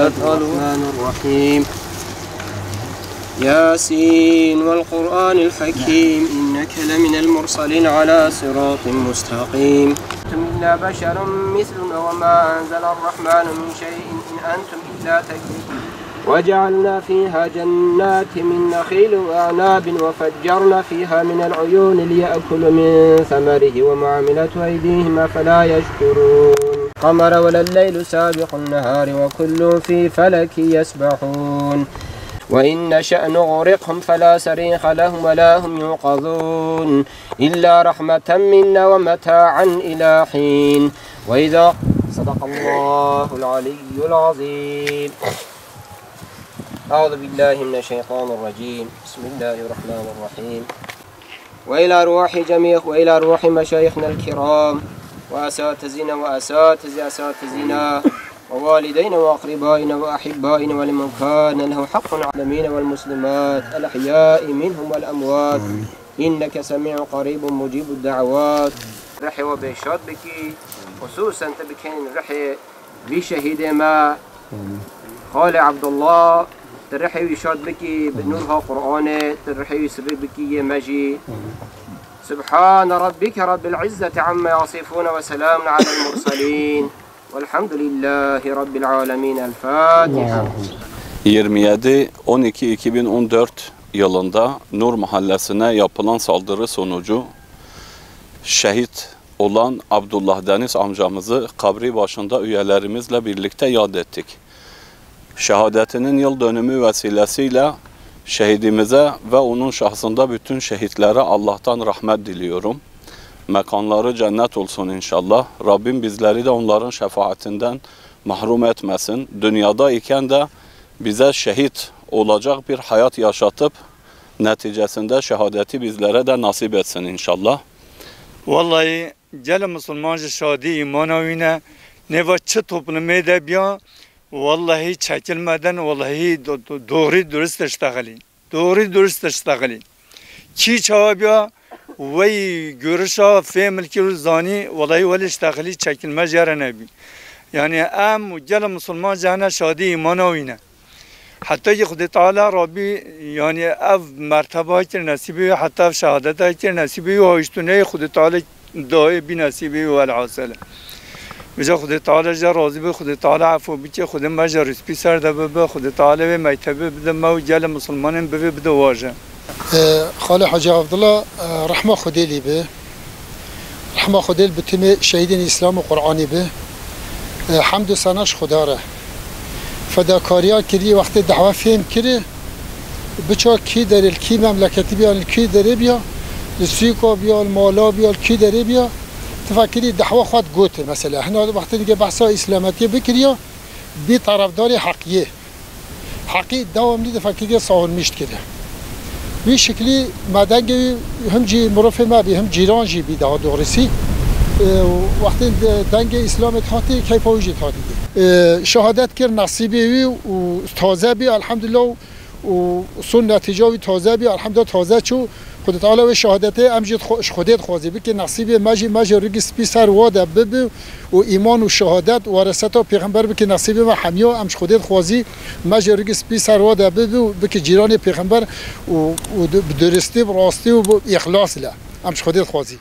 الرحمن الرحيم ياسين والقرآن الحكيم إنك لمن المرسلين على صراط مستقيم إلا بشر مثلنا وما أنزل الرحمن من شيء إن أنتم إلا تكذبون وجعلنا فيها جنات من نخيل وأعناب وفجرنا فيها من العيون ليأكل من ثمره وما عملت أيديهم أفلا يشكرون قمر ولا الليل سابق النهار وكل في فلك يسبحون وإن نشأ نغرقهم فلا صريخ لهم ولا هم يوقظون إلا رحمة منا ومتاعا إلى حين وإذا صدق الله العلي العظيم. أعوذ بالله من الشيطان الرجيم. بسم الله الرحمن الرحيم. وإلى روح مشايخنا الكرام وأساتذتنا وأساتذتنا ووالدينا وأقربائنا وأحبائنا ولمن كان له حق على العالمين والمسلمات الأحياء منهم والأموات إنك سميع قريب مجيب الدعوات. رحي وبشاد بكي خصوصا تبكين رحي بشهيد ما خالي عبد الله ترحي ويشاد بكي بنورها قرآن ترحي ويسبق بكي مجي. سبحان ربك رب العزة عما يصفون وسلام على المرسلين والحمد لله رب العالمين. El-Fatiha. 27-12-2014 yılında Nur Mahallesi'ne yapılan saldırı sonucu şehit olan Abdullah Deniz amcamızı kabri başında üyelerimizle birlikte yad ettik. Şehadetinin yıl dönümü vesilesiyle şehidimize ve onun şahsında bütün şehitlere Allah'tan rahmet diliyorum. Mekanları cennet olsun inşallah. Rabbim bizleri de onların şefaatinden mahrum etmesin. Dünyada iken de bize şehit olacak bir hayat yaşatıp neticesinde şehadeti bizlere de nasip etsin inşallah. Vallahi cel Müslümanca şadi imanavine ne var çı toplumu edebiya vallahi çekilmeden vallahi doğru dürüst iştahali. Doğru dürüst iştahali. Ki çabiya وی گرشا فهم الکل زانی ولای ولیش داخلی چکن مجره نبی یعنی ام جل مسلمان جهان شادی ایمان وینه حتی خدا تعالی ربی یعنی اف مرتبه که نصیبی حتی شهادت که نصیبی و اشتونه خدا تعالی دای بی نصیبی و العاصله بجا خدا تعالی جا راضی به خدا تعالی عفو بیچه خدا مجر اسپی سر ده به خدا تعالی به میتبه بده ما جل مسلمانم به واژه. خاله حاجی عبدالله رحمه خودی لی به رحمه خودی بتیم شهیدین اسلام و قرآنی به حمد و ثناش خدا را فداکاریا کردی وقت دعوه فهم کردی بچه کی داره کی مملکتی بیان کی داره بیا لسیکا بیا مالا بیا کی داره بیا تفکری دعوه خود گوته مثلا هنا وقتی دیگه بحثا اسلامتی بکریا بی طرفدار حقی دوام دی تفکری ساهل میشت کرده وی شکلی مدنگی هم جی مرفه ما بی هم جیران جی بی ده دورسی وقتی دنگ اسلام تاتی کیفاوی تاتی شهادت کرد نصیبی وی و تازه بی الحمدلله و سن نتیجه وی تازه بی الحمدلله تازه چو خدا تعالی و شهادت امجد خودت خوازی بی که نصیب ماجی رگس بی سر واده ببی و ایمان و شهادت وارثت و پیغمبر بی که نصیب ما همیا امش خودت خوازی ماجی رگس بی سر واده ببی که جیران پیغمبر و درستی و راستی و اخلاص له امش خودت خوازی